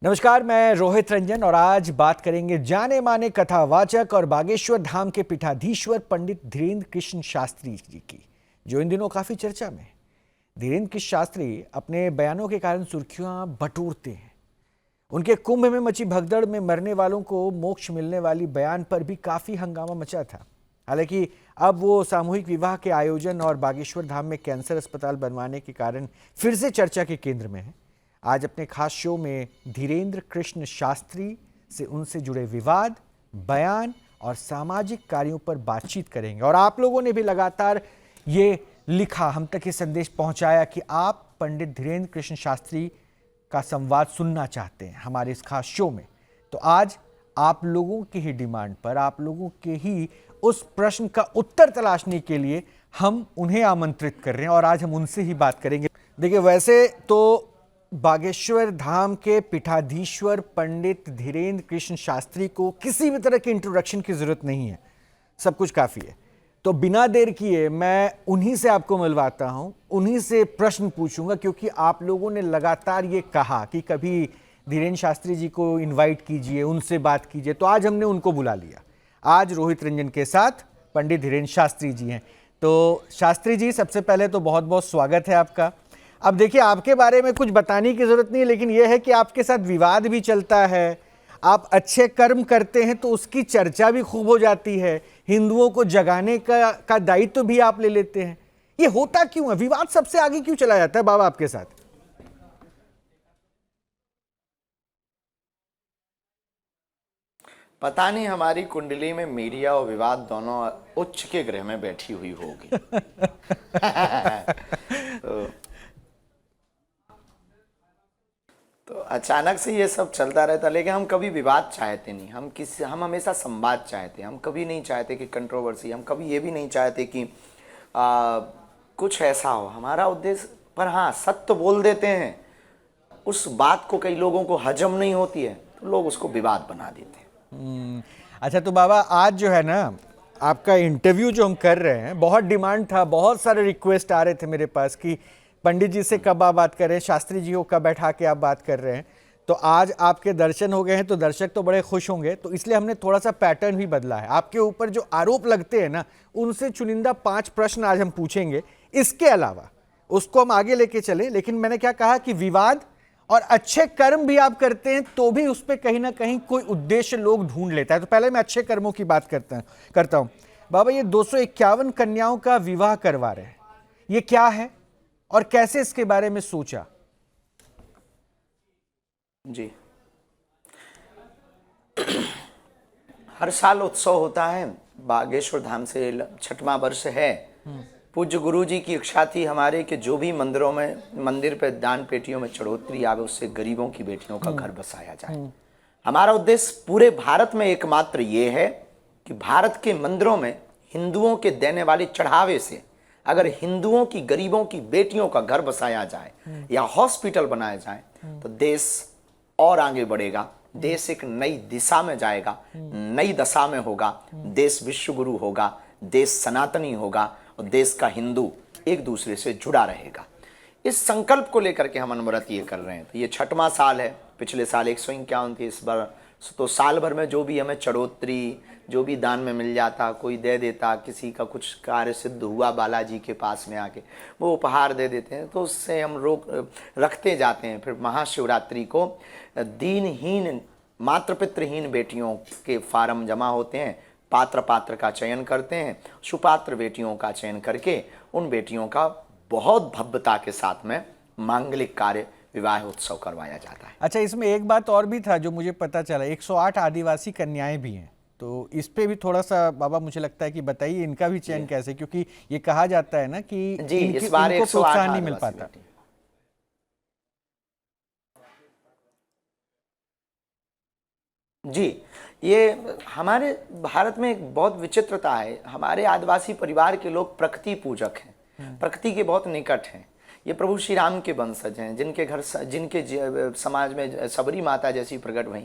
नमस्कार, मैं रोहित रंजन और आज बात करेंगे जाने माने कथावाचक और बागेश्वर धाम के पीठाधीश्वर पंडित धीरेन्द्र कृष्ण शास्त्री जी की, जो इन दिनों काफी चर्चा में है। धीरेन्द्र कृष्ण शास्त्री अपने बयानों के कारण सुर्खियां बटोरते हैं। उनके कुंभ में मची भगदड़ में मरने वालों को मोक्ष मिलने वाली बयान पर भी काफी हंगामा मचा था। हालांकि अब वो सामूहिक विवाह के आयोजन और बागेश्वर धाम में कैंसर अस्पताल बनवाने के कारण फिर से चर्चा के केंद्र में है। आज अपने खास शो में धीरेन्द्र कृष्ण शास्त्री से उनसे जुड़े विवाद, बयान और सामाजिक कार्यों पर बातचीत करेंगे। और आप लोगों ने भी लगातार ये लिखा, हम तक ये संदेश पहुंचाया कि आप पंडित धीरेन्द्र कृष्ण शास्त्री का संवाद सुनना चाहते हैं हमारे इस खास शो में। तो आज आप लोगों की ही डिमांड पर, आप लोगों के ही उस प्रश्न का उत्तर तलाशने के लिए हम उन्हें आमंत्रित कर रहे हैं और आज हम उनसे ही बात करेंगे। देखिए, वैसे तो बागेश्वर धाम के पीठाधीश्वर पंडित धीरेन्द्र कृष्ण शास्त्री को किसी भी तरह की इंट्रोडक्शन की जरूरत नहीं है, सब कुछ काफी है। तो बिना देर किए मैं उन्हीं से आपको मिलवाता हूं, उन्हीं से प्रश्न पूछूंगा, क्योंकि आप लोगों ने लगातार ये कहा कि कभी धीरेन्द्र शास्त्री जी को इनवाइट कीजिए, उनसे बात कीजिए। तो आज हमने उनको बुला लिया। आज रोहित रंजन के साथ पंडित धीरेन्द्र शास्त्री जी हैं। तो शास्त्री जी, सबसे पहले तो बहुत बहुत स्वागत है आपका। अब देखिए, आपके बारे में कुछ बताने की जरूरत नहीं है, लेकिन यह है कि आपके साथ विवाद भी चलता है। आप अच्छे कर्म करते हैं तो उसकी चर्चा भी खूब हो जाती है। हिंदुओं को जगाने का दायित्व भी आप ले लेते हैं। ये होता क्यों है? विवाद सबसे आगे क्यों चला जाता है बाबा आपके साथ? पता नहीं, हमारी कुंडली में मीडिया और विवाद दोनों उच्च के ग्रह में बैठी हुई होगी। तो अचानक से ये सब चलता रहता, लेकिन हम कभी विवाद चाहते नहीं। हम हमेशा संवाद चाहते हैं। हम कभी नहीं चाहते कि कंट्रोवर्सी, हम कभी ये भी नहीं चाहते कि कुछ ऐसा हो। हमारा उद्देश्य, पर हाँ, सत्य बोल देते हैं, उस बात को कई लोगों को हजम नहीं होती है तो लोग उसको विवाद बना देते हैं। अच्छा, तो बाबा आज जो है ना, आपका इंटरव्यू जो हम कर रहे हैं, बहुत डिमांड था, बहुत सारे रिक्वेस्ट आ रहे थे मेरे पास कि पंडित जी से कब आप बात कर रहे हैं, शास्त्री जी को कब बैठा के आप बात कर रहे हैं। तो आज आपके दर्शन हो गए हैं तो दर्शक तो बड़े खुश होंगे। तो इसलिए हमने थोड़ा सा पैटर्न भी बदला है। आपके ऊपर जो आरोप लगते हैं ना, उनसे चुनिंदा 5 प्रश्न आज हम पूछेंगे। इसके अलावा उसको हम आगे लेके चले, लेकिन मैंने क्या कहा कि विवाद और अच्छे कर्म भी आप करते हैं तो भी उस पर कहीं ना कहीं कोई उद्देश्य लोग ढूंढ लेता है। तो पहले मैं अच्छे कर्मों की बात करता हूं। बाबा, ये 251 कन्याओं का विवाह करवा रहे हैं, ये क्या है और कैसे इसके बारे में सोचा? जी, हर साल उत्सव होता है। बागेश्वर धाम से 6वां वर्ष है। पूज्य गुरु जी की इच्छा थी हमारे कि जो भी मंदिर पे दान पेटियों में चढ़ोतरी आवे, उससे गरीबों की बेटियों का घर बसाया जाए। हमारा उद्देश्य पूरे भारत में एकमात्र ये है कि भारत के मंदिरों में हिंदुओं के देने वाले चढ़ावे से अगर हिंदुओं की गरीबों की बेटियों का घर बसाया जाए या हॉस्पिटल बनाया जाए तो देश और आगे बढ़ेगा। देश एक नई दिशा में जाएगा, नई दशा में होगा। देश विश्व गुरु होगा, देश सनातनी होगा और देश का हिंदू एक दूसरे से जुड़ा रहेगा। इस संकल्प को लेकर के हम अनवरत ये कर रहे हैं। तो ये 6वां साल है। पिछले साल 151 थी, इस बार तो साल भर में जो भी हमें चढ़ोतरी, जो भी दान में मिल जाता, कोई दे देता, किसी का कुछ कार्य सिद्ध हुआ बालाजी के पास में आके वो उपहार दे देते हैं, तो उससे हम रखते जाते हैं। फिर महाशिवरात्रि को दीनहीन मातृपितृहीन बेटियों के फार्म जमा होते हैं, पात्र का चयन करते हैं, सुपात्र बेटियों का चयन करके उन बेटियों का बहुत भव्यता के साथ में मांगलिक कार्य, विवाह उत्सव करवाया जाता है। अच्छा, इसमें एक बात और भी था जो मुझे पता चला, 108 आदिवासी कन्याएं भी हैं। तो इस पे भी थोड़ा सा बाबा मुझे लगता है कि बताइए, इनका भी चयन कैसे, क्योंकि ये कहा जाता है ना कि इस बार इनको प्रोत्साहन नहीं मिल पाता। जी, ये हमारे भारत में एक बहुत विचित्रता है। हमारे आदिवासी परिवार के लोग प्रकृति पूजक हैं, प्रकृति के बहुत निकट हैं। ये प्रभु श्री राम के वंशज हैं, जिनके समाज में सबरी माता जैसी प्रकट हुई।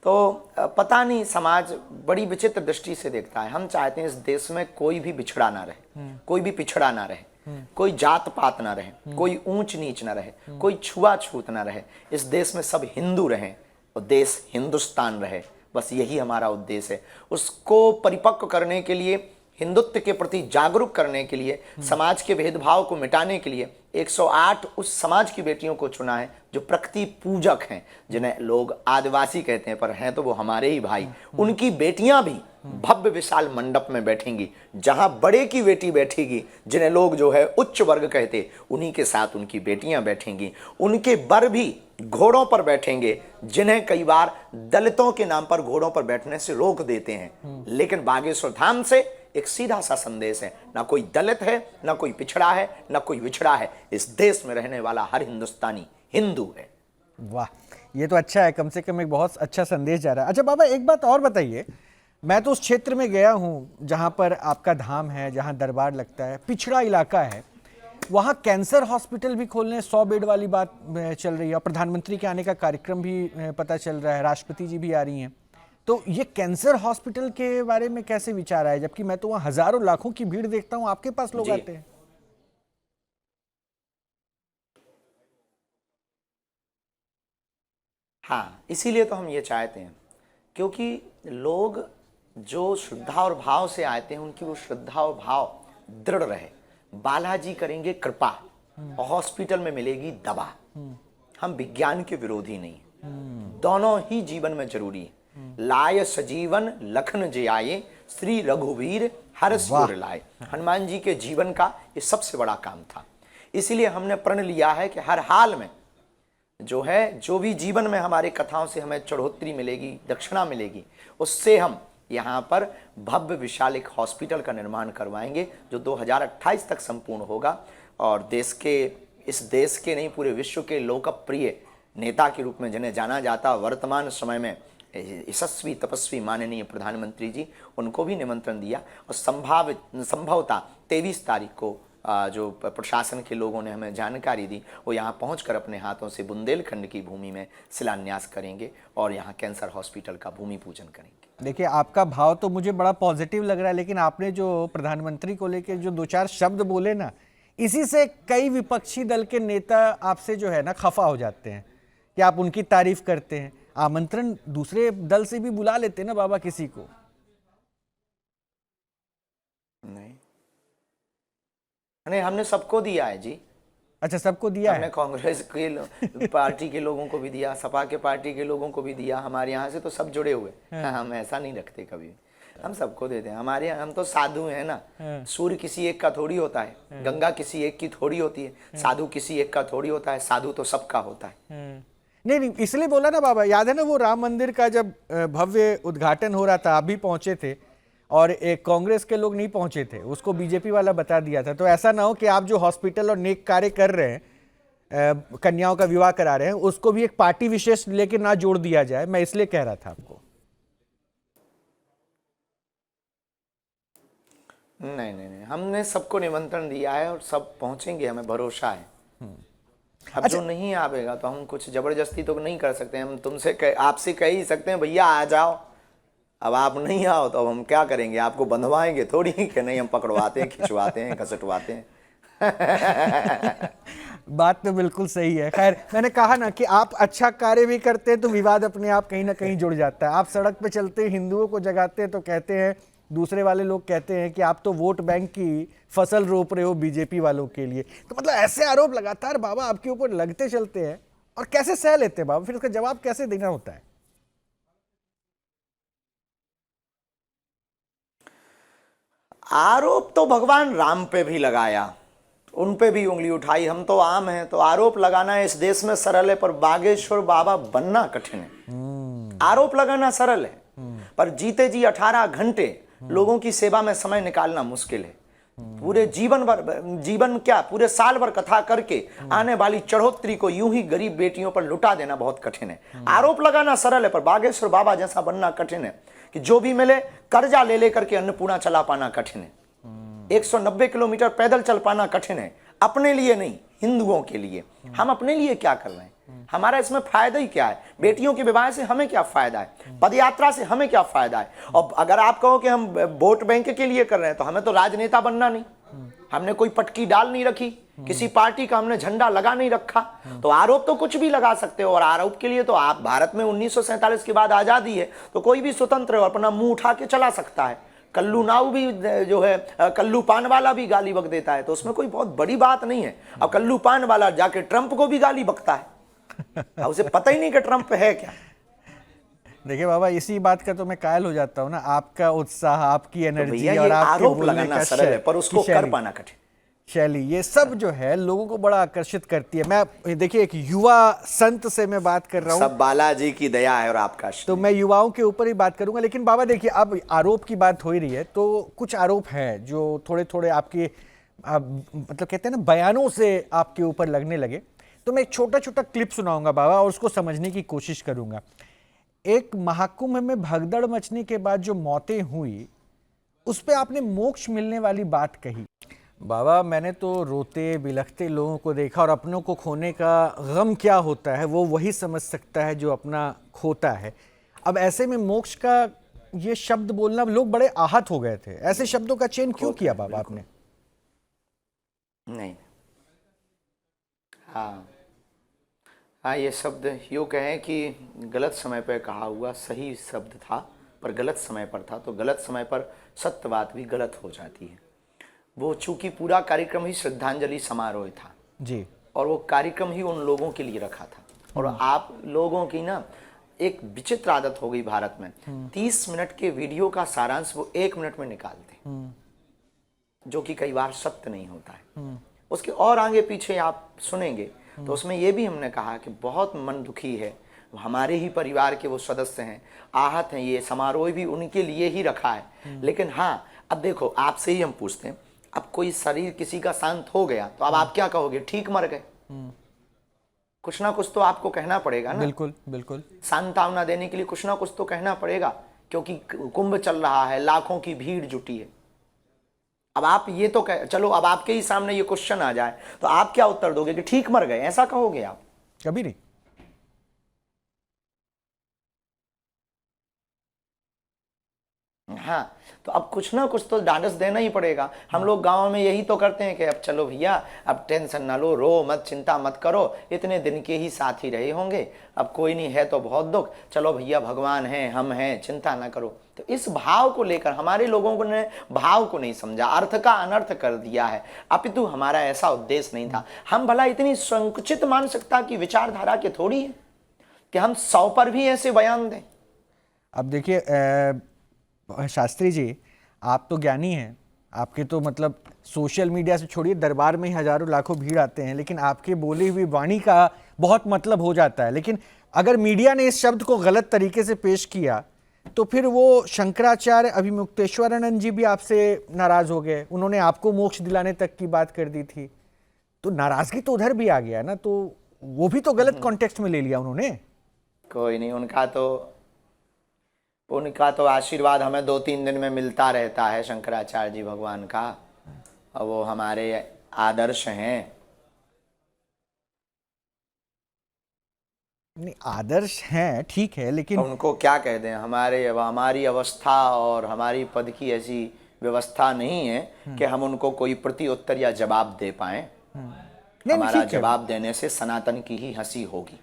तो पता नहीं, समाज बड़ी विचित्र दृष्टि से देखता है। हम चाहते हैं इस देश में कोई भी बिछड़ा ना रहे, कोई भी पिछड़ा ना रहे, कोई जात पात ना रहे, कोई ऊंच नीच ना रहे, कोई छुआछूत ना रहे। इस देश में सब हिंदू रहें, और देश हिंदुस्तान रहे, बस यही हमारा उद्देश्य है। उसको परिपक्व करने के लिए, हिंदुत्व के प्रति जागरूक करने के लिए, समाज के भेदभाव को मिटाने के लिए 108 उस समाज की बेटियों को चुना है जो प्रकृति पूजक हैं, जिन्हें लोग आदिवासी कहते हैं पर हैं तो वो हमारे ही भाई। उनकी बेटियां भी भव्य विशाल मंडप में बैठेंगी, जहां बड़े की बेटी बैठेगी, जिन्हें लोग जो है उच्च वर्ग कहते, उन्हीं के साथ उनकी बेटियां बैठेंगी। उनके बर भी घोड़ों पर बैठेंगे, जिन्हें कई बार दलितों के नाम पर घोड़ों पर बैठने से रोक देते हैं। लेकिन बागेश्वर धाम से एक सीधा सा संदेश है, ना कोई दलित है, ना कोई पिछड़ा है, ना कोई विछड़ा है, इस देश में रहने वाला हर हिंदुस्तानी हिंदू है। वाह, ये तो अच्छा है, कम से कम एक बहुत अच्छा संदेश जा रहा है। अच्छा बाबा, एक बात और बताइए, मैं तो उस क्षेत्र में गया हूँ जहाँ पर आपका धाम है, जहाँ दरबार लगता है, पिछड़ा इलाका है, वहाँ कैंसर हॉस्पिटल भी खोलने 100 बेड वाली बात चल रही है और प्रधानमंत्री के आने का कार्यक्रम भी पता चल रहा है, राष्ट्रपति जी भी आ रही हैं। तो ये कैंसर हॉस्पिटल के बारे में कैसे विचार आया, जबकि मैं तो वहाँ हजारों लाखों की भीड़ देखता हूँ, आपके पास लोग आते हैं? हाँ, इसीलिए तो हम ये चाहते हैं, क्योंकि लोग जो श्रद्धा और भाव से आते हैं, उनकी वो श्रद्धा और भाव दृढ़ रहे। बालाजी करेंगे कृपा और हॉस्पिटल में मिलेगी दवा। हम विज्ञान के विरोधी नहीं, दोनों ही जीवन में जरूरी है। लाय सजीवन लखन जे आए, श्री रघुवीर हर्ष उर लाए। हनुमान जी के जीवन का ये सबसे बड़ा काम था। इसीलिए हमने प्रण लिया है कि हर हाल में जो भी जीवन में हमारे कथाओं से हमें चढ़ोतरी मिलेगी, दक्षिणा मिलेगी, उससे हम यहाँ पर भव्य विशाल एक हॉस्पिटल का निर्माण करवाएंगे, जो 2028 तक संपूर्ण होगा। और इस देश के नहीं, पूरे विश्व के लोकप्रिय नेता के रूप में जिन्हें जाना जाता, वर्तमान समय में यशस्वी तपस्वी माननीय प्रधानमंत्री जी, उनको भी निमंत्रण दिया। और संभवतः 23 तारीख को जो प्रशासन के लोगों ने हमें जानकारी दी, वो यहाँ पहुंचकर अपने हाथों से बुंदेलखंड की भूमि में शिलान्यास करेंगे और यहाँ कैंसर हॉस्पिटल का भूमि पूजन करेंगे। देखिए, आपका भाव तो मुझे बड़ा पॉजिटिव लग रहा है, लेकिन आपने जो प्रधानमंत्री को लेकर जो 2-4 शब्द बोले ना, इसी से कई विपक्षी दल के नेता आपसे जो है ना खफा हो जाते हैं कि आप उनकी तारीफ करते हैं। आमंत्रण दूसरे दल से भी बुला लेते हैं ना बाबा किसी को। नहीं, हमने सबको दिया है जी। अच्छा, सबको दिया है? हमने कांग्रेस के पार्टी के लोगों को भी दिया, सपा के पार्टी के लोगों को भी दिया। हमारे यहाँ से तो सब जुड़े हुए। हम ऐसा नहीं रखते कभी, हम सबको देते हैं। हमारे हम तो साधु हैं ना। सूर्य किसी एक का थोड़ी होता है, गंगा किसी एक की थोड़ी होती है, साधु किसी एक का थोड़ी होता है, साधु तो सबका होता है। नहीं, इसलिए बोला ना बाबा, याद है ना वो राम मंदिर का जब भव्य उद्घाटन हो रहा था, आप भी पहुंचे थे और एक कांग्रेस के लोग नहीं पहुंचे थे, उसको बीजेपी वाला बता दिया था। तो ऐसा ना हो कि आप जो हॉस्पिटल और नेक कार्य कर रहे हैं, कन्याओं का विवाह करा रहे हैं, उसको भी एक पार्टी विशेष लेके ना जोड़ दिया जाए। मैं इसलिए कह रहा था आपको। नहीं, हमने सबको निमंत्रण दिया है और सब पहुंचेंगे, हमें भरोसा है। अब जो नहीं आवेगा तो हम कुछ जबरदस्ती तो नहीं कर सकते। हम आपसे कह ही सकते हैं भैया आ जाओ। अब आप नहीं आओ तो अब हम क्या करेंगे? आपको बंधवाएंगे थोड़ी कि नहीं, हम पकड़वाते हैं, खिंचवाते हैं, घसटवाते हैं। बात तो बिल्कुल सही है। खैर, मैंने कहा ना कि आप अच्छा कार्य भी करते हैं तो विवाद अपने आप कहीं ना कहीं जुड़ जाता है। आप सड़क पे चलते हिंदुओं को जगाते हैं तो कहते हैं, दूसरे वाले लोग कहते हैं कि आप तो वोट बैंक की फसल रोप रहे हो बीजेपी वालों के लिए। तो मतलब ऐसे आरोप लगातार बाबा आपके ऊपर लगते चलते हैं, और कैसे सह लेते हैं बाबा? फिर उसका जवाब कैसे देना होता है? आरोप तो भगवान राम पे भी लगाया, उन पे भी उंगली उठाई। हम तो आम हैं, तो आरोप लगाना इस देश में सरल है, पर बागेश्वर बाबा बनना कठिन है। आरोप लगाना सरल है, पर जीते जी 18 घंटे लोगों की सेवा में समय निकालना मुश्किल है। पूरे पूरे साल भर कथा करके आने वाली चढ़ोतरी को यूं ही गरीब बेटियों पर लुटा देना बहुत कठिन है। आरोप लगाना सरल है, पर बागेश्वर बाबा जैसा बनना कठिन है कि जो भी मिले कर्जा ले लेकर के अन्नपूर्णा चला पाना कठिन है। 190 किलोमीटर पैदल चल पाना कठिन है। अपने लिए नहीं, हिंदुओं के लिए। हम अपने लिए क्या कर रहे हैं? हमारा इसमें फायदा ही क्या है? बेटियों के विवाह से हमें क्या फायदा है? पदयात्रा से हमें क्या फायदा है? और अगर आप कहो कि हम वोट बैंक के लिए कर रहे हैं, तो हमें तो राजनेता बनना नहीं, हमने कोई पटकी डाल नहीं रखी, किसी पार्टी का हमने झंडा लगा नहीं रखा। तो आरोप तो कुछ भी लगा सकते हो, और आरोप के लिए तो आप, भारत में 1947 के बाद आजादी है तो कोई भी स्वतंत्र है, अपना मुंह उठा के चला सकता है। कल्लू नाव भी जो है, कल्लू पान वाला भी गाली बक देता है, तो उसमें कोई बहुत बड़ी बात नहीं है। अब कल्लू पान वाला जाके ट्रंप को भी गाली बकता है, अब उसे पता ही नहीं कि ट्रंप है क्या। देखिए बाबा, इसी बात का तो मैं कायल हो जाता हूँ ना, आपका उत्साह, आपकी एनर्जी भैया और ये आपके आरोप बोलने लगाना का सरल है, पर उसको की कर शैली, पाना कठिन। शैली, ये सब जो है लोगों को बड़ा आकर्षित करती है। मैं देखिए एक युवा संत से मैं बात कर रहा हूँ, सब बालाजी की दया है और आपका तो मैं युवाओं के ऊपर ही बात करूंगा। लेकिन बाबा देखिए, अब आरोप की बात हो ही रही है, तो कुछ आरोप हैं जो थोड़े थोड़े आपके मतलब कहते हैं ना, बयानों से आपके ऊपर लगने लगे। तो मैं एक छोटा छोटा क्लिप सुनाऊंगा बाबा, और उसको समझने की कोशिश करूंगा। एक महाकुंभ में भगदड़ मचने के बाद जो मौतें हुई, उस पे आपने मोक्ष मिलने वाली बात कही। बाबा, मैंने तो रोते बिलखते लोगों को देखा, और अपनों को खोने का गम क्या होता है वो वही समझ सकता है जो अपना खोता है। अब ऐसे में मोक्ष का ये शब्द बोलना, लोग बड़े आहत हो गए थे। ऐसे शब्दों का चयन क्यों किया बाबा आपने? नहीं, हाँ हाँ, ये शब्द यूँ कहें कि गलत समय पर कहा हुआ सही शब्द था, पर गलत समय पर था, तो गलत समय पर सत्य बात भी गलत हो जाती है। वो चूंकि पूरा कार्यक्रम ही श्रद्धांजलि समारोह था जी, और वो कार्यक्रम ही उन लोगों के लिए रखा था, और आप लोगों की ना एक विचित्र आदत हो गई भारत में, 30 मिनट के वीडियो का सारांश वो 1 मिनट में निकालते, जो कि कई बार सत्य नहीं होता है। उसके और आगे पीछे आप सुनेंगे तो उसमें ये भी हमने कहा कि बहुत मन दुखी है, हमारे ही परिवार के वो सदस्य हैं, आहत हैं, ये समारोह भी उनके लिए ही रखा है। लेकिन हाँ, अब देखो, आपसे ही हम पूछते हैं, अब कोई शरीर किसी का शांत हो गया तो अब आप क्या कहोगे? ठीक मर गए। कुछ ना कुछ तो आपको कहना पड़ेगा ना। बिल्कुल बिल्कुल। सांत्वना देने के लिए कुछ ना कुछ तो कहना पड़ेगा, क्योंकि कुंभ चल रहा है, लाखों की भीड़ जुटी है। अब आप ये तो चलो, अब आपके ही सामने ये क्वेश्चन आ जाए तो आप क्या उत्तर दोगे? कि ठीक मर गए, ऐसा कहोगे आप? कभी नहीं। हाँ, तो अब कुछ ना कुछ तो ढांढस देना ही पड़ेगा। हम लोग गांव में यही तो करते हैं कि अब चलो भैया, अब टेंशन ना लो, रो मत, चिंता मत करो, इतने दिन के ही साथ ही रहे होंगे, अब कोई नहीं है तो बहुत दुख, चलो भैया भगवान हैं, हम हैं, चिंता ना करो। तो इस भाव को लेकर हमारे लोगों ने भाव को नहीं समझा, अर्थ का अनर्थ कर दिया है। अपितु हमारा ऐसा उद्देश्य नहीं था। हम भला इतनी संकुचित मानसिकता की विचारधारा के थोड़ी है कि हम 100 पर भी ऐसे बयान दें। अब देखिए शास्त्री जी, आप तो ज्ञानी हैं, आपके तो मतलब सोशल मीडिया से छोड़िए, दरबार में ही हजारों लाखों भीड़ आते हैं, लेकिन आपके बोली हुई वाणी का बहुत मतलब हो जाता है। लेकिन अगर मीडिया ने इस शब्द को गलत तरीके से पेश किया तो फिर वो शंकराचार्य अभिमुक्तेश्वरानंद जी भी आपसे नाराज हो गए, उन्होंने आपको मोक्ष दिलाने तक की बात कर दी थी, तो नाराजगी तो उधर भी आ गया ना, तो वो भी तो गलत कॉन्टेक्स्ट में ले लिया उन्होंने। कोई नहीं, उनका तो आशीर्वाद हमें 2-3 दिन में मिलता रहता है, शंकराचार्य जी भगवान का, और वो हमारे आदर्श हैं। नहीं, आदर्श हैं, ठीक है, लेकिन उनको क्या कह दें, हमारी अवस्था और हमारी पद की ऐसी व्यवस्था नहीं है कि हम उनको कोई प्रति उत्तर या जवाब दे पाए। हमारा जवाब देने से सनातन की ही हंसी होगी।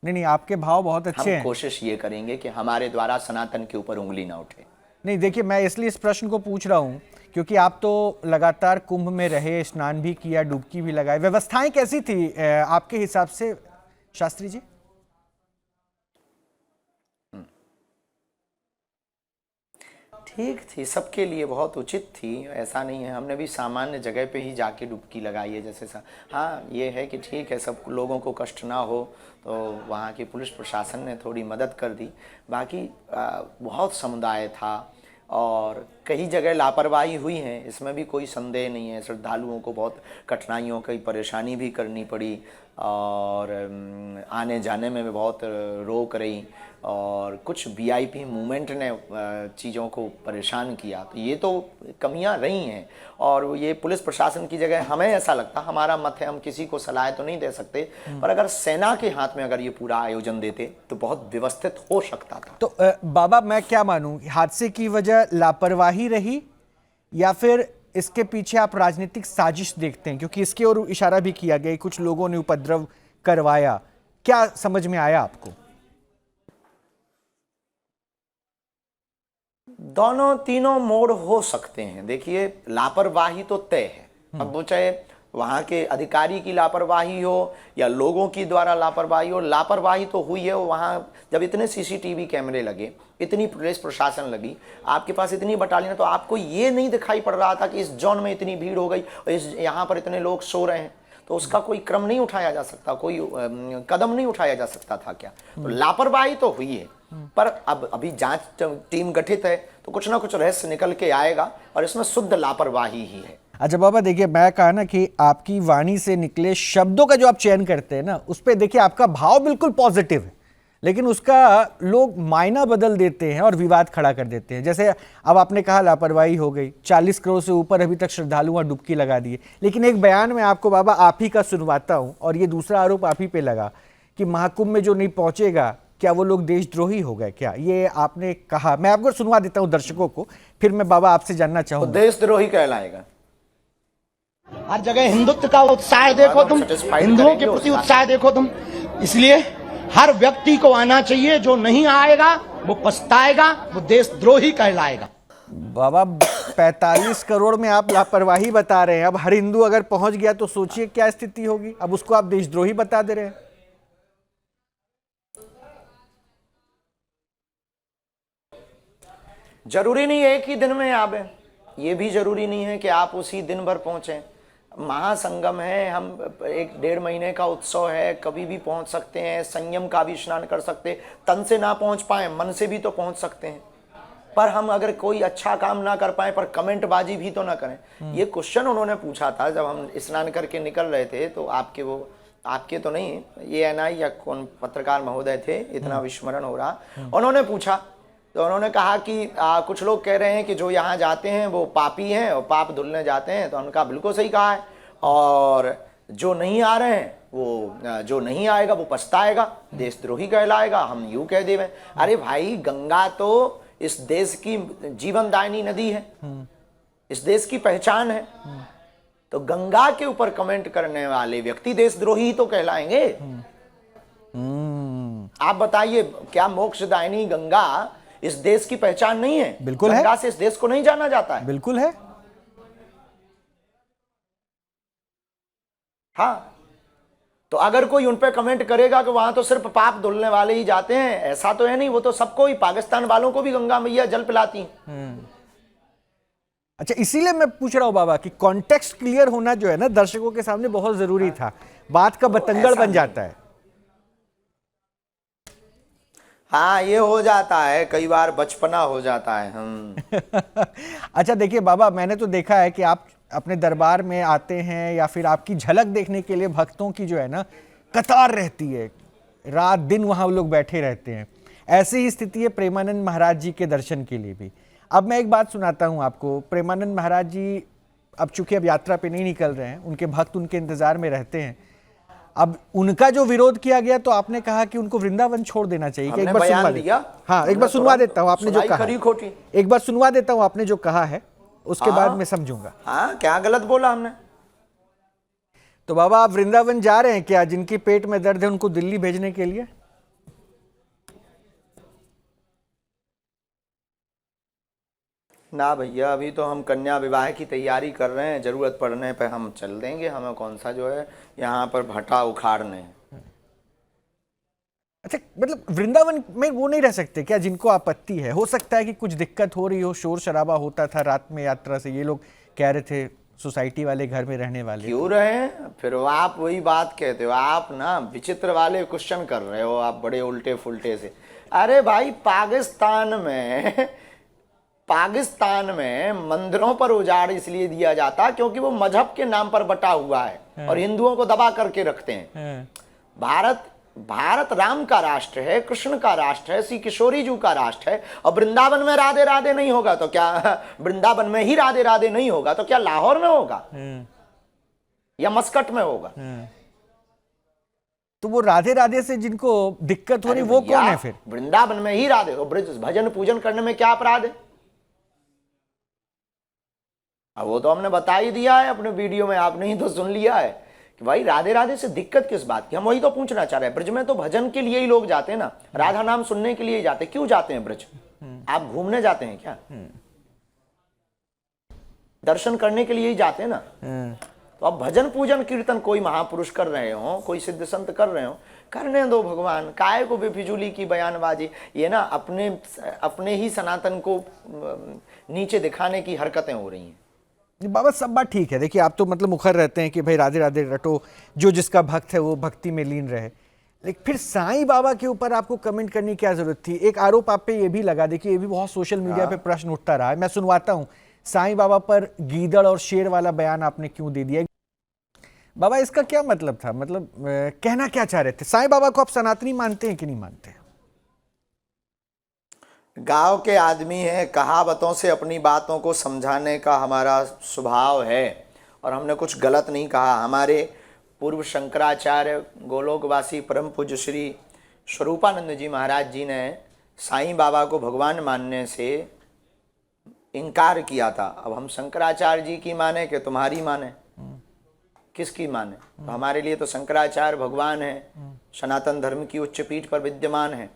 नहीं, आपके भाव बहुत अच्छे हैं। हम कोशिश ये करेंगे कि हमारे द्वारा सनातन के ऊपर उंगली ना उठे। नहीं, देखिए, मैं इसलिए इस प्रश्न को पूछ रहा हूँ क्योंकि आप तो लगातार कुंभ में रहे, स्नान भी किया, डुबकी भी लगाई, व्यवस्थाएं कैसी थी आपके हिसाब से शास्त्री जी? ठीक थी, सबके लिए बहुत उचित थी, ऐसा नहीं है। हमने भी सामान्य जगह पे ही जाके डुबकी लगाई है, जैसे हाँ, ये है कि ठीक है, सब लोगों को कष्ट ना हो, तो वहाँ की पुलिस प्रशासन ने थोड़ी मदद कर दी। बाकी बहुत समुदाय था और कई जगह लापरवाही हुई है, इसमें भी कोई संदेह नहीं है। श्रद्धालुओं को बहुत कठिनाइयों की परेशानी भी करनी पड़ी, और आने जाने में भी बहुत रोक रही, और कुछ वीआईपी मूवमेंट ने चीज़ों को परेशान किया। तो ये तो कमियां रही हैं, और ये पुलिस प्रशासन की जगह हमें ऐसा लगता, हमारा मत है, हम किसी को सलाह तो नहीं दे सकते, पर अगर सेना के हाथ में अगर ये पूरा आयोजन देते तो बहुत व्यवस्थित हो सकता था। तो बाबा, मैं क्या मानूं, हादसे की वजह लापरवाही रही या फिर इसके पीछे आप राजनीतिक साजिश देखते हैं? क्योंकि इसकी ओर इशारा भी किया गया, कुछ लोगों ने उपद्रव करवाया, क्या समझ में आया आपको? दोनों तीनों मोड़ हो सकते हैं। देखिए, लापरवाही तो तय है। अब वो चाहे वहां के अधिकारी की लापरवाही हो या लोगों की द्वारा लापरवाही हो, लापरवाही तो हुई है। वहां जब इतने सीसीटीवी कैमरे लगे, इतनी पुलिस प्रशासन लगी, आपके पास इतनी बटालियन, तो आपको ये नहीं दिखाई पड़ रहा था कि इस जोन में इतनी भीड़ हो गई और इस यहाँ पर इतने लोग सो रहे हैं, तो उसका कोई क्रम नहीं उठाया जा सकता, कोई कदम नहीं उठाया जा सकता था क्या? तो लापरवाही तो हुई है, पर अब अभी जांच टीम गठित है, तो कुछ ना कुछ रहस्य निकल के आएगा और इसमें शुद्ध लापरवाही ही है। अच्छा बाबा, देखिए, मैं कहा ना कि आपकी वाणी से निकले शब्दों का जो आप चयन करते हैं ना, उस पर देखिए आपका भाव बिल्कुल पॉजिटिव है, लेकिन उसका लोग मायना बदल देते हैं और विवाद खड़ा कर देते हैं। जैसे अब आपने कहा लापरवाही हो गई, 40 करोड़ से ऊपर अभी तक श्रद्धालुओं डुबकी लगा दिए, लेकिन एक बयान में आपको बाबा आप ही का सुनवाता हूं, और ये दूसरा आरोप आप ही पे लगा कि महाकुंभ में जो नहीं पहुंचेगा, क्या वो लोग देशद्रोही हो गए क्या? ये आपने कहा। मैं आपको सुनवा देता हूं दर्शकों को, फिर मैं बाबा आपसे जानना तो चाहूंगा। देशद्रोही कहलाएगा। हर जगह हिंदुत्व का उत्साह देखो तुम, हिंदुओं के प्रति उत्साह देखो तुम। इसलिए हर व्यक्ति को आना चाहिए, जो नहीं आएगा वो पछताएगा, वो देशद्रोही कहलाएगा। बाबा 45 करोड़ में आप लापरवाही बता रहे हैं, अब हर हिंदू अगर पहुंच गया तो सोचिए क्या स्थिति होगी। अब उसको आप देशद्रोही बता दे रहे हैं। जरूरी नहीं है एक ही दिन में आवे, ये भी जरूरी नहीं है कि आप उसी दिन भर पहुंचे। महासंगम है, हम 1-1.5 महीने का उत्सव है, कभी भी पहुंच सकते हैं, संयम का भी स्नान कर सकते हैं। तन से ना पहुंच पाए, मन से भी तो पहुंच सकते हैं। पर हम अगर कोई अच्छा काम ना कर पाए, पर कमेंटबाजी भी तो ना करें। ये क्वेश्चन उन्होंने पूछा था जब हम स्नान करके निकल रहे थे, तो आपके तो नहीं, ये एनआई या कौन पत्रकार महोदय थे, इतना विस्मरण हो रहा, उन्होंने पूछा, तो उन्होंने कहा कि कुछ लोग कह रहे हैं कि जो यहाँ जाते हैं वो पापी हैं और पाप धुलने जाते हैं। तो उनका बिल्कुल सही कहा है, और जो नहीं आ रहे हैं वो, जो नहीं आएगा वो पछताएगा, देशद्रोही कहलाएगा। हम यूं कह देवे, अरे भाई, गंगा तो इस देश की जीवनदायिनी नदी है, इस देश की पहचान है, तो गंगा के ऊपर कमेंट करने वाले व्यक्ति देशद्रोही ही तो कहलाएंगे। आप बताइए, क्या मोक्षदायिनी गंगा इस देश की पहचान नहीं है? बिल्कुल है। गंगा से इस देश को नहीं जाना जाता है? बिल्कुल है। हाँ, तो अगर कोई उन पे कमेंट करेगा कि वहां तो सिर्फ पाप धुलने वाले ही जाते हैं, ऐसा तो है नहीं। वो तो सबको ही, पाकिस्तान वालों को भी गंगा मैया जल पिलाती हैं। अच्छा, इसीलिए मैं पूछ रहा हूं बाबा कि कॉन्टेक्स्ट क्लियर होना जो है ना दर्शकों के सामने बहुत जरूरी था। बात का बतंगड़ बन जाता है। हाँ, ये हो जाता है, कई बार बचपना हो जाता है। अच्छा देखिए बाबा, मैंने तो देखा है कि आप अपने दरबार में आते हैं या फिर आपकी झलक देखने के लिए भक्तों की जो है ना कतार रहती है, रात दिन वहां लोग बैठे रहते हैं। ऐसी ही स्थिति है प्रेमानंद महाराज जी के दर्शन के लिए भी। अब मैं एक बात सुनाता हूं आपको। प्रेमानंद महाराज जी अब चूंकि अब यात्रा पे नहीं निकल रहे हैं, उनके भक्त उनके इंतजार में रहते हैं। अब उनका जो विरोध किया गया, तो आपने कहा कि उनको वृंदावन छोड़ देना चाहिए। कि एक बार सुनवा दिया। हाँ, एक बार सुनवा देता हूँ आपने जो कहा। एक बार सुनवा देता हूँ आपने जो कहा है, उसके बाद मैं समझूंगा। हाँ, क्या गलत बोला हमने? तो बाबा, आप वृंदावन जा रहे हैं क्या? जिनकी पेट में दर्द है उनको दिल्ली भेजने के लिए? ना भैया, अभी तो हम कन्या विवाह की तैयारी कर रहे हैं। जरूरत पड़ने पे हम चल देंगे, हमें कौन सा जो है यहाँ पर भट्टा उखाड़ने। अच्छा, मतलब वृंदावन में वो नहीं रह सकते क्या जिनको आपत्ति है? हो सकता है कि कुछ दिक्कत हो रही हो, शोर शराबा होता था रात में यात्रा से, ये लोग कह रहे थे सोसाइटी वाले, घर में रहने वाले। क्यों रहे? फिर आप वही बात कहते हो, आप ना विचित्र वाले क्वेश्चन कर रहे हो, आप बड़े उल्टे फुल्टे से। अरे भाई, पाकिस्तान में मंदिरों पर उजाड़ इसलिए दिया जाता क्योंकि वो मजहब के नाम पर बटा हुआ है और हिंदुओं को दबा करके रखते हैं। भारत राम का राष्ट्र है, कृष्ण का राष्ट्र है, श्री किशोरी जी का राष्ट्र है। और वृंदावन में राधे राधे नहीं होगा तो क्या, वृंदावन में ही राधे राधे नहीं होगा तो क्या लाहौर में होगा या मस्कट में होगा? तो वो राधे राधे से जिनको दिक्कत हो रही वो कौन है फिर? वृंदावन में ही राधे, ब्रज भजन पूजन करने में क्या अपराध है? अब वो तो हमने बता ही दिया है अपने वीडियो में, आपने ही तो सुन लिया है कि भाई राधे राधे से दिक्कत किस बात की। हम वही तो पूछना चाह रहे हैं। ब्रज में तो भजन के लिए ही लोग जाते हैं ना, राधा नाम सुनने के लिए ही जाते। क्यों जाते हैं ब्रज? आप घूमने जाते हैं क्या? दर्शन करने के लिए ही जाते हैं ना। तो अब भजन पूजन कीर्तन कोई महापुरुष कर रहे हो, कोई सिद्ध संत कर रहे हो, करने दो भगवान। काय को बेफिजूली की बयानबाजी, ये ना अपने ही सनातन को नीचे दिखाने की हरकतें हो रही हैं। बाबा सब बात ठीक है, देखिए आप तो मतलब मुखर रहते हैं कि भाई राधे राधे रटो, जो जिसका भक्त है वो भक्ति में लीन रहे, लेकिन फिर साईं बाबा के ऊपर आपको कमेंट करने की क्या जरूरत थी? एक आरोप आप पे ये भी लगा, देखिए ये भी बहुत सोशल मीडिया पे प्रश्न उठता रहा है, मैं सुनवाता हूँ। साईं बाबा पर गीदड़ और शेर वाला बयान आपने क्यों दे दिया? बाबा इसका क्या मतलब था? मतलब कहना क्या चाह रहे थे? साईं बाबा को आप सनातनी मानते हैं कि नहीं मानते हैं? गांव के आदमी हैं, कहावतों से अपनी बातों को समझाने का हमारा स्वभाव है, और हमने कुछ गलत नहीं कहा। हमारे पूर्व शंकराचार्य गोलोकवासी परम पूज्य श्री स्वरूपानंद जी महाराज जी ने साईं बाबा को भगवान मानने से इनकार किया था। अब हम शंकराचार्य जी की माने कि तुम्हारी माने, किसकी माने? तो हमारे लिए तो शंकराचार्य भगवान है, सनातन धर्म की उच्च पीठ पर विद्यमान है,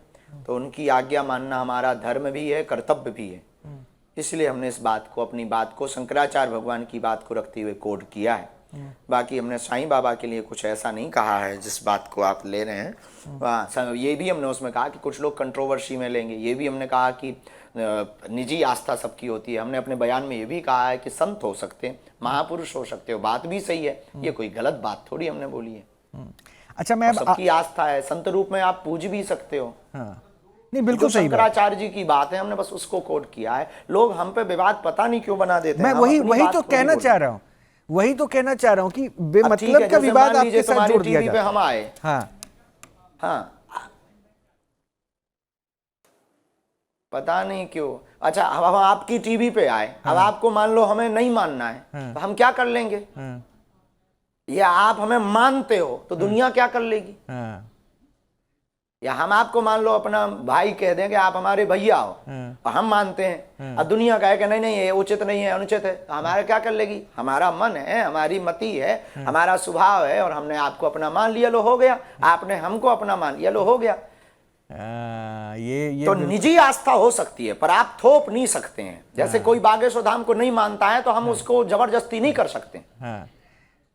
तो उनकी आज्ञा मानना हमारा धर्म भी है, कर्तव्य भी है। इसलिए हमने इस बात को, अपनी बात को शंकराचार्य भगवान की बात को रखते हुए कोड किया है। बाकी हमने साईं बाबा के लिए कुछ ऐसा नहीं कहा है जिस बात को आप ले रहे हैं। ये भी हमने उसमें कहा कि कुछ लोग कंट्रोवर्सी में लेंगे, ये भी हमने कहा कि निजी आस्था सबकी होती है। हमने अपने बयान में ये भी कहा है कि संत हो सकते हैं, महापुरुष हो सकते हो, बात भी सही है, ये कोई गलत बात थोड़ी हमने बोली है। अच्छा, मैं सबकी आस्था है, संत रूप में आप पूज भी सकते हो। हाँ। नहीं, बिल्कुल सही बात। शंकराचार्य जी की बात है, हमने बस उसको कोट किया है। लोग हम पे विवाद पता नहीं क्यों बना देते हैं। मैं वही तो कहना चाह रहा हूँ, वही तो कहना चाह रहा हूँ कि बेमतलब का विवाद आपके साथ जोड़ दिया जाता है। हम आए, हाँ, पता नहीं क्यों। अच्छा, अब हम आपकी टीवी पे आए, अब आपको मान लो हमें नहीं मानना है, तो हम क्या कर लेंगे? या आप हमें मानते हो तो दुनिया क्या कर लेगी? या हम आपको मान लो अपना भाई कह दें कि आप हमारे भैया हो, और हम मानते हैं, और दुनिया कहे कि नहीं नहीं ये उचित नहीं है, अनुचित है, तो हमारा क्या कर लेगी? हमारा मन है, हमारी मति है, हमारा स्वभाव है, और हमने आपको अपना मान लिया, लो हो गया। आपने हमको अपना मान लिया, लो हो गया। ये तो निजी आस्था हो सकती है, पर आप थोप नहीं सकते हैं। जैसे कोई बागेश्वर धाम को नहीं मानता है तो हम उसको जबरदस्ती नहीं कर सकते।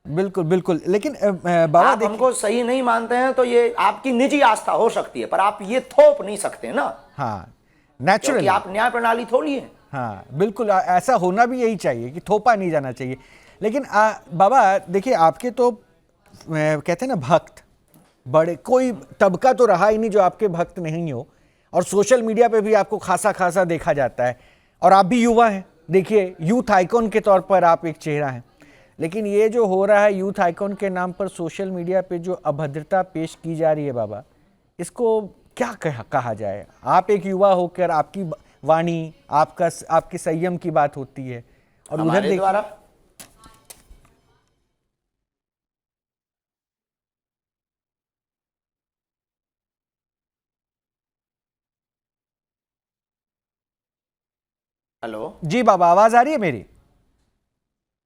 बिल्कुल बिल्कुल। लेकिन बाबा आप हमको सही नहीं मानते हैं तो ये आपकी निजी आस्था हो सकती है, पर आप ये थोप नहीं सकते ना। हाँ, नेचुरली आप न्याय प्रणाली थोड़ी है। हाँ बिल्कुल, ऐसा होना भी यही चाहिए कि थोपा नहीं जाना चाहिए। लेकिन बाबा देखिए, आपके तो कहते हैं ना भक्त, बड़े कोई तबका तो रहा ही नहीं जो आपके भक्त नहीं हो, और सोशल मीडिया पे भी आपको खासा देखा जाता है, और आप भी युवा हैं। देखिए, यूथ आइकॉन के तौर पर आप एक चेहरा हैं, लेकिन ये जो हो रहा है यूथ आइकॉन के नाम पर सोशल मीडिया पे जो अभद्रता पेश की जा रही है बाबा, इसको क्या कहा जाए? आप एक युवा होकर आपकी वाणी, आपके संयम की बात होती है, और उधर द्वारा हेलो जी बाबा, आवाज आ रही है मेरी?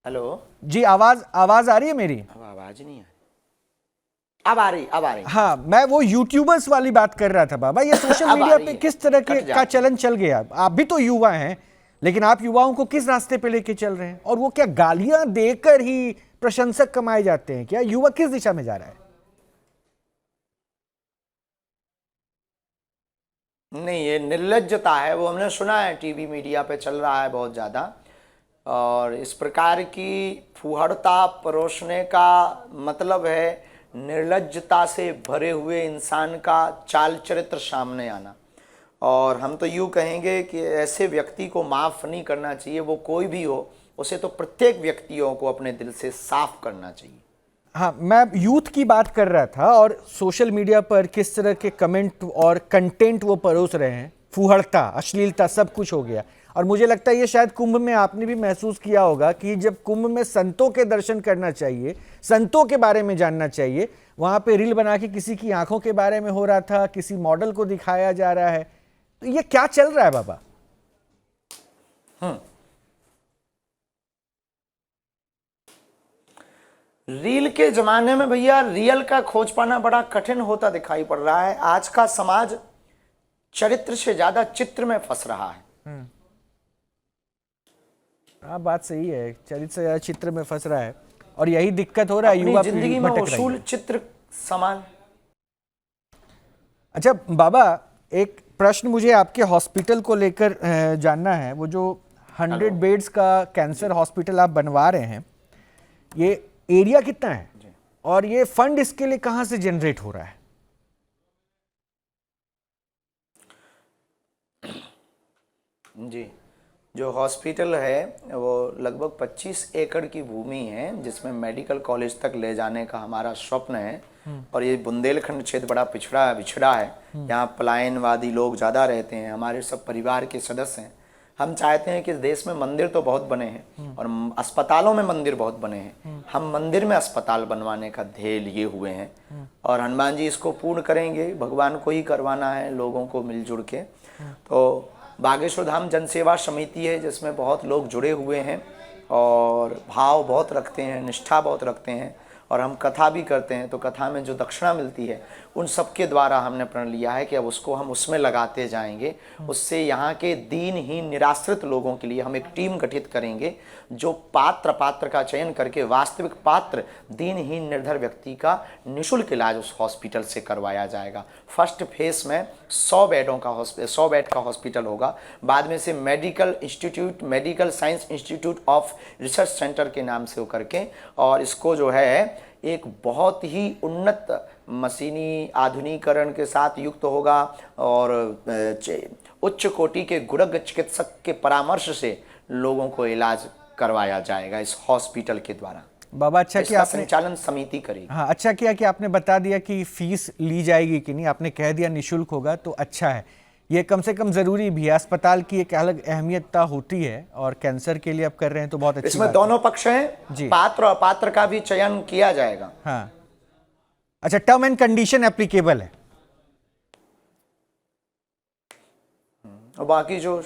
हेलो जी, आवाज आ रही है मेरी? अब आवाज नहीं है, अब आ रही। हाँ, मैं वो यूट्यूबर्स वाली बात कर रहा था बाबा। ये सोशल मीडिया पे किस तरह का चलन चल गया? आप भी तो युवा हैं, लेकिन आप युवाओं को किस रास्ते पे लेके चल रहे हैं? और वो क्या गालियां देकर ही प्रशंसक कमाए जाते हैं क्या? युवा किस दिशा में जा रहा है? नहीं, ये निर्लज्जता है, वो हमने सुना है, टीवी मीडिया पे चल रहा है बहुत ज़्यादा। और इस प्रकार की फुहड़ता परोसने का मतलब है निर्लज्जता से भरे हुए इंसान का चाल चरित्र सामने आना। और हम तो यूँ कहेंगे कि ऐसे व्यक्ति को माफ़ नहीं करना चाहिए, वो कोई भी हो, उसे तो प्रत्येक व्यक्तियों को अपने दिल से साफ करना चाहिए। हाँ, मैं यूथ की बात कर रहा था, और सोशल मीडिया पर किस तरह के कमेंट और कंटेंट वो परोस रहे हैं, फुहड़ता, अश्लीलता, सब कुछ हो गया। और मुझे लगता है ये शायद कुंभ में आपने भी महसूस किया होगा कि जब कुंभ में संतों के दर्शन करना चाहिए, संतों के बारे में जानना चाहिए, वहाँ पे रील बना के किसी की आंखों के बारे में हो रहा था, किसी मॉडल को दिखाया जा रहा है। तो ये क्या चल रहा है बाबा? रील के जमाने में भैया रियल का खोज पाना बड़ा कठिन होता दिखाई पड़ रहा है। आज का समाज चरित्र से ज्यादा चित्र में फंस रहा है। हाँ, बात सही है, चरित्र से ज्यादा चित्र में फंस रहा है और यही दिक्कत हो रहा है, अपनी युवा जिंदगी पीढ़ी में भटक रही उसूल है। चित्र समान। अच्छा बाबा, एक प्रश्न मुझे आपके हॉस्पिटल को लेकर जानना है। वो जो 100 बेड्स का कैंसर हॉस्पिटल आप बनवा रहे हैं, ये एरिया कितना है और ये फंड इसके लिए कहां से जनरेट हो रहा है? जी, जो हॉस्पिटल है वो लगभग 25 एकड़ की भूमि है, जिसमें मेडिकल कॉलेज तक ले जाने का हमारा स्वप्न है। और ये बुंदेलखंड क्षेत्र बड़ा बिछड़ा है। यहाँ पलायनवादी लोग ज़्यादा रहते हैं, हमारे सब परिवार के सदस्य हैं। हम चाहते हैं कि देश में मंदिर तो बहुत बने हैं और अस्पतालों में मंदिर बहुत बने हैं। हम मंदिर में अस्पताल बनवाने का ध्येय लिए हुए हैं और हनुमान जी इसको पूर्ण करेंगे। भगवान को ही करवाना है, लोगों को मिलजुल के। तो बागेश्वर धाम जनसेवा समिति है, जिसमें बहुत लोग जुड़े हुए हैं और भाव बहुत रखते हैं, निष्ठा बहुत रखते हैं। और हम कथा भी करते हैं, तो कथा में जो दक्षिणा मिलती है उन सब के द्वारा हमने प्रण लिया है कि अब उसको हम उसमें लगाते जाएंगे। उससे यहाँ के दीनहीन निराश्रित लोगों के लिए हम एक टीम गठित करेंगे, जो पात्र का चयन करके वास्तविक पात्र दीनहीन निर्धर व्यक्ति का निःशुल्क इलाज उस हॉस्पिटल से करवाया जाएगा। फर्स्ट फेज में 100 बेड का हॉस्पिटल होगा। बाद में से medical science institute of research centre के नाम से होकर के, और इसको जो है एक बहुत ही उन्नत मशीनी आधुनिकीकरण के साथ युक्त होगा और उच्च कोटि के गुणज्ञ चिकित्सक के परामर्श से लोगों को इलाज करवाया जाएगा इस हॉस्पिटल के द्वारा। बाबा, अच्छा कि आपने संचालन समिति करेगी। हाँ, अच्छा किया कि आपने बता दिया कि फीस ली जाएगी कि नहीं। आपने कह दिया निःशुल्क होगा, तो अच्छा है। ये कम से कम जरूरी भी है। अस्पताल की एक अलग अहमियतता होती है और कैंसर के लिए आप कर रहे हैं तो बहुत अच्छी इसमें बात दोनों पक्ष हैं जी। पात्र और पात्र का भी चयन किया जाएगा। हाँ, अच्छा, टर्म एंड कंडीशन एप्लीकेबल है और बाकी जो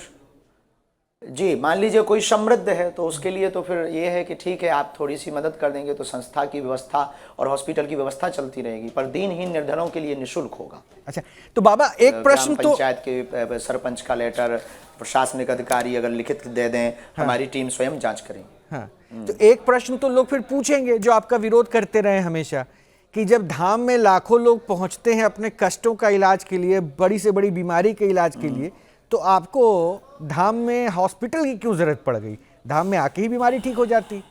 जी मान लीजिए कोई समृद्ध है तो उसके लिए तो फिर ये है कि ठीक है, आप थोड़ी सी मदद कर देंगे तो संस्था की व्यवस्था और हॉस्पिटल की व्यवस्था चलती रहेगी, पर दीनहीन निर्धनों के लिए निःशुल्क होगा। अच्छा, तो बाबा एक प्रश्न तो पंचायत के सरपंच का लेटर प्रशासनिक अधिकारी अगर लिखित दे दें, हमारी टीम स्वयं जांच करेंगे। हाँ, तो एक प्रश्न तो लोग फिर पूछेंगे जो आपका विरोध करते रहे हमेशा, कि जब धाम में लाखों लोग पहुंचते हैं अपने कष्टों का इलाज के लिए, बड़ी से बड़ी बीमारी के इलाज के लिए, तो आपको धाम में हॉस्पिटल की क्यों जरूरत पड़ गई? धाम में आके ही बीमारी ठीक हो जाती।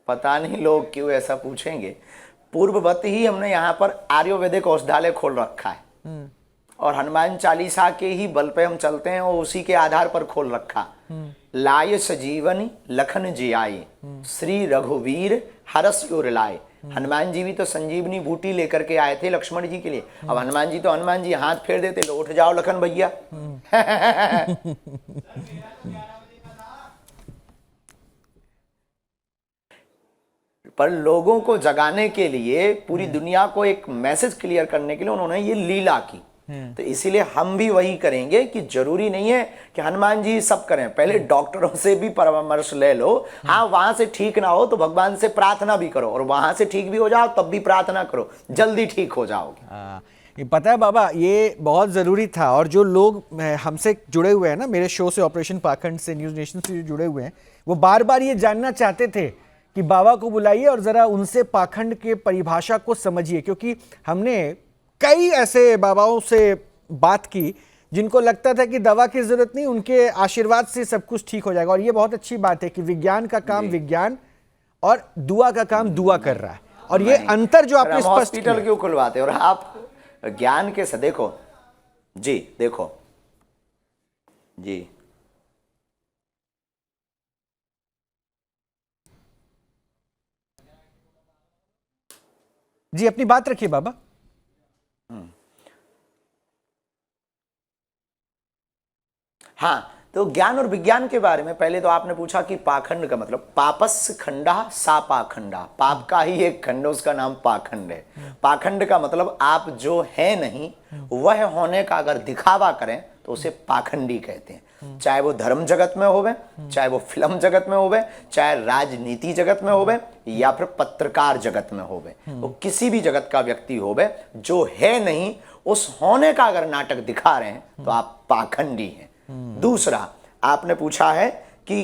पता नहीं लोग क्यों ऐसा पूछेंगे। पूर्ववत ही हमने यहाँ पर आयुर्वेदिक औषधालय खोल रखा है और हनुमान चालीसा के ही बल पे हम चलते हैं और उसी के आधार पर खोल रखा। लाय सजीवनी लखन जियाए, श्री रघुवीर हरस उर लाए। हनुमान जी भी तो संजीवनी बूटी लेकर के आए थे लक्ष्मण जी के लिए। अब हनुमान जी हाथ फेर देते, लो उठ जाओ लखन भैया। पर लोगों को जगाने के लिए, पूरी दुनिया को एक मैसेज क्लियर करने के लिए उन्होंने ये लीला की। तो इसीलिए हम भी वही करेंगे कि जरूरी नहीं है कि हनुमान जी सब करें, पहले डॉक्टरों से भी परामर्श ले लो। हाँ, वहां से ठीक ना हो तो भगवान से प्रार्थना भी करो, और वहां से ठीक भी हो जाओ तब भी प्रार्थना करो, जल्दी ठीक हो जाओगे। ये पता है बाबा, ये बहुत ज़रूरी था। और जो लोग हमसे जुड़े हुए हैं ना, मेरे शो से, ऑपरेशन पाखंड से, न्यूज़ नेशन से जुड़े हुए हैं, वो बार बार ये जानना चाहते थे कि बाबा को बुलाइए और ज़रा उनसे पाखंड के परिभाषा को समझिए। क्योंकि हमने कई ऐसे बाबाओं से बात की जिनको लगता था कि दवा की जरूरत नहीं, उनके आशीर्वाद से सब कुछ ठीक हो जाएगा। और ये बहुत अच्छी बात है कि विज्ञान का काम विज्ञान और दुआ का काम दुआ कर रहा है। और ये अंतर जो आपने स्पष्ट हॉस्पिटल क्यों खुलवाते और आप ज्ञान के से देखो जी, देखो जी, जी, अपनी बात रखिए बाबा। हाँ, तो ज्ञान और विज्ञान के बारे में पहले तो आपने पूछा कि पाखंड का मतलब पापस खंडा सा पाखंडा, पाप का ही एक खंड, उसका नाम पाखंड है। पाखंड का मतलब आप जो है नहीं वह होने का अगर दिखावा करें तो उसे पाखंडी कहते हैं। चाहे वो धर्म जगत में होवे, चाहे वो फिल्म जगत में होवे, चाहे राजनीति जगत में होवे, या फिर पत्रकार जगत में होवे, वो किसी भी जगत का व्यक्ति होवे, जो है नहीं उस होने का अगर नाटक दिखा रहे हैं तो आप पाखंडी हैं। दूसरा, आपने पूछा है कि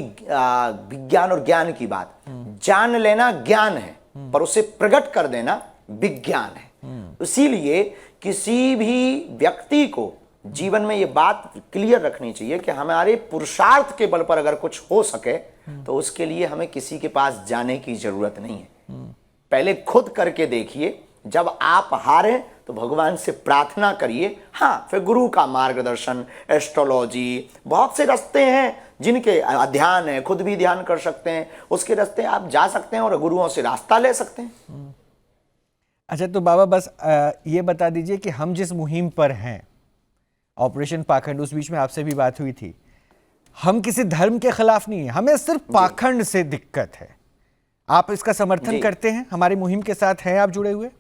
विज्ञान और ज्ञान की बात, जान लेना ज्ञान है पर उसे प्रकट कर देना विज्ञान है। इसीलिए किसी भी व्यक्ति को जीवन में ये बात क्लियर रखनी चाहिए कि हमारे पुरुषार्थ के बल पर अगर कुछ हो सके तो उसके लिए हमें किसी के पास जाने की जरूरत नहीं है। पहले खुद करके देखिए, जब आप हारे तो भगवान से प्रार्थना करिए। हाँ, फिर गुरु का मार्गदर्शन, एस्ट्रोलॉजी, बहुत से रास्ते हैं जिनके ध्यान है, खुद भी ध्यान कर सकते हैं, उसके रास्ते आप जा सकते हैं और गुरुओं से रास्ता ले सकते हैं। अच्छा, तो बाबा बस ये बता दीजिए कि हम जिस मुहिम पर हैं, ऑपरेशन पाखंड, उस बीच में आपसे भी बात हुई थी, हम किसी धर्म के खिलाफ नहीं है, हमें सिर्फ पाखंड से दिक्कत है। आप इसका समर्थन करते हैं? हमारी मुहिम के साथ हैं आप जुड़े हुए?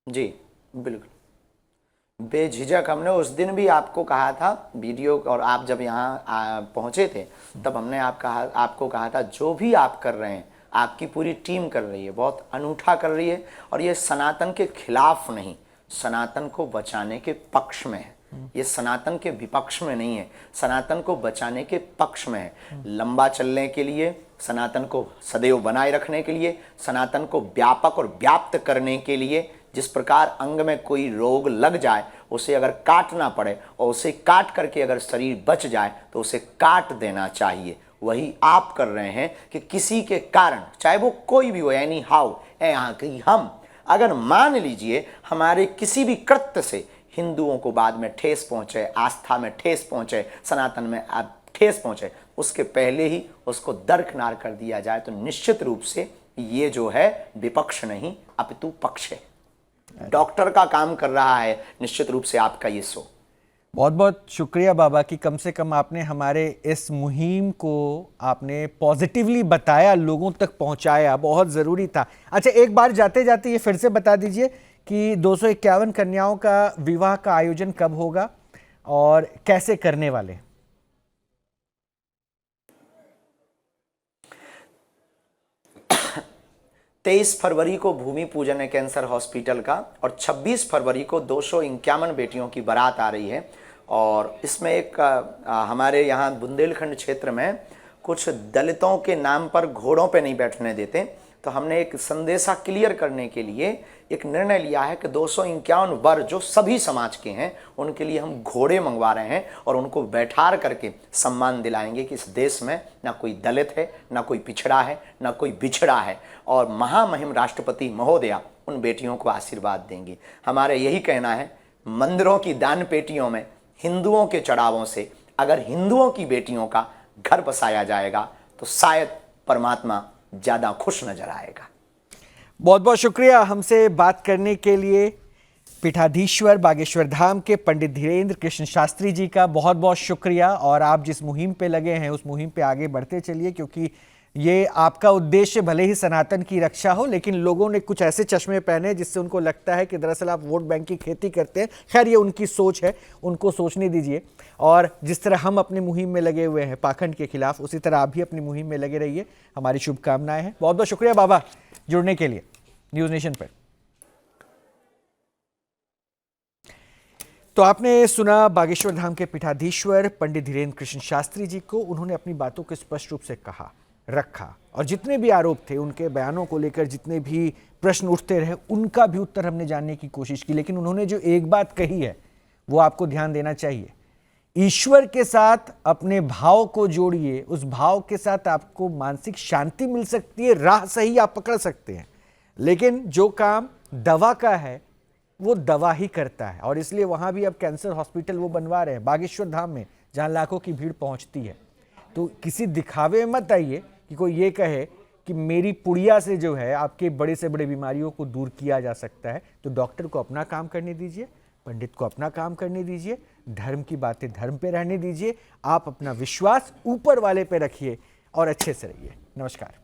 जी बिल्कुल, बेझिझक। हमने उस दिन भी आपको कहा था वीडियो, और आप जब यहाँ पहुंचे थे तब हमने आपको कहा था जो भी आप कर रहे हैं, आपकी पूरी टीम कर रही है, बहुत अनूठा कर रही है, और ये सनातन के खिलाफ नहीं, सनातन को बचाने के पक्ष में है। ये सनातन के विपक्ष में नहीं है, सनातन को बचाने के पक्ष में है। लंबा चलने के लिए, सनातन को सदैव बनाए रखने के लिए, सनातन को व्यापक और व्याप्त करने के लिए, जिस प्रकार अंग में कोई रोग लग जाए उसे अगर काटना पड़े और उसे काट करके अगर शरीर बच जाए तो उसे काट देना चाहिए। वही आप कर रहे हैं कि किसी के कारण, चाहे वो कोई भी हो, यानी हाउ यहाँ की हम, अगर मान लीजिए हमारे किसी भी कृत्य से हिंदुओं को बाद में ठेस पहुंचे, आस्था में ठेस पहुंचे, सनातन में ठेस पहुंचे, उसके पहले ही उसको दरकिनार कर दिया जाए तो निश्चित रूप से ये जो है विपक्ष नहीं अपितु पक्ष है। डॉक्टर का काम कर रहा है निश्चित रूप से आपका ये शो। बहुत बहुत शुक्रिया बाबा कि कम से कम आपने हमारे इस मुहिम को आपने पॉजिटिवली बताया, लोगों तक पहुंचाया, बहुत ज़रूरी था। अच्छा, एक बार जाते जाते ये फिर से बता दीजिए कि 251 कन्याओं का विवाह का आयोजन कब होगा और कैसे करने वाले? 23 फरवरी को भूमि पूजन है कैंसर हॉस्पिटल का, और 26 फरवरी को 251 बेटियों की बारात आ रही है। और इसमें एक हमारे यहाँ बुंदेलखंड क्षेत्र में कुछ दलितों के नाम पर घोड़ों पे नहीं बैठने देते, तो हमने एक संदेशा क्लियर करने के लिए एक निर्णय लिया है कि 251 वर जो सभी समाज के हैं उनके लिए हम घोड़े मंगवा रहे हैं और उनको बैठार करके सम्मान दिलाएंगे कि इस देश में ना कोई दलित है, ना कोई पिछड़ा है, ना कोई बिछड़ा है, और महामहिम राष्ट्रपति महोदया उन बेटियों को आशीर्वाद देंगी। हमारे यही कहना है, मंदिरों की दान पेटियों में हिंदुओं के चढ़ावों से अगर हिंदुओं की बेटियों का घर बसाया जाएगा तो शायद परमात्मा ज़्यादा खुश नजर आएगा। बहुत बहुत शुक्रिया हमसे बात करने के लिए पीठाधीश्वर बागेश्वर धाम के पंडित धीरेन्द्र कृष्ण शास्त्री जी का बहुत बहुत शुक्रिया। और आप जिस मुहिम पे लगे हैं उस मुहिम पे आगे बढ़ते चलिए, क्योंकि ये आपका उद्देश्य भले ही सनातन की रक्षा हो, लेकिन लोगों ने कुछ ऐसे चश्मे पहने जिससे उनको लगता है कि दरअसल आप वोट बैंक की खेती करते हैं। खैर, ये उनकी सोच है, उनको सोचने दीजिए। और जिस तरह हम अपनी मुहिम में लगे हुए हैं पाखंड के खिलाफ, उसी तरह आप भी अपनी मुहिम में लगे रहिए। हमारी शुभकामनाएं हैं। बहुत बहुत शुक्रिया बाबा जुड़ने के लिए न्यूज़ नेशन पर। तो आपने सुना बागेश्वर धाम के पीठाधीश्वर पंडित धीरेन्द्र कृष्ण शास्त्री जी को। उन्होंने अपनी बातों को स्पष्ट रूप से कहा, रखा, और जितने भी आरोप थे, उनके बयानों को लेकर जितने भी प्रश्न उठते रहे, उनका भी उत्तर हमने जानने की कोशिश की। लेकिन उन्होंने जो एक बात कही है वो आपको ध्यान देना चाहिए, ईश्वर के साथ अपने भाव को जोड़िए, उस भाव के साथ आपको मानसिक शांति मिल सकती है, राह सही आप पकड़ सकते हैं। लेकिन जो काम दवा का है वो दवा ही करता है, और इसलिए वहां भी अब कैंसर हॉस्पिटल वो बनवा रहे हैं बागेश्वर धाम में, जहां लाखों की भीड़ पहुंचती है। तो किसी दिखावे में मत आइए कि कोई ये कहे कि मेरी पुड़िया से जो है आपके बड़े से बड़े बीमारियों को दूर किया जा सकता है। तो डॉक्टर को अपना काम करने दीजिए, पंडित को अपना काम करने दीजिए, धर्म की बातें धर्म पे रहने दीजिए। आप अपना विश्वास ऊपर वाले पे रखिए और अच्छे से रहिए। नमस्कार।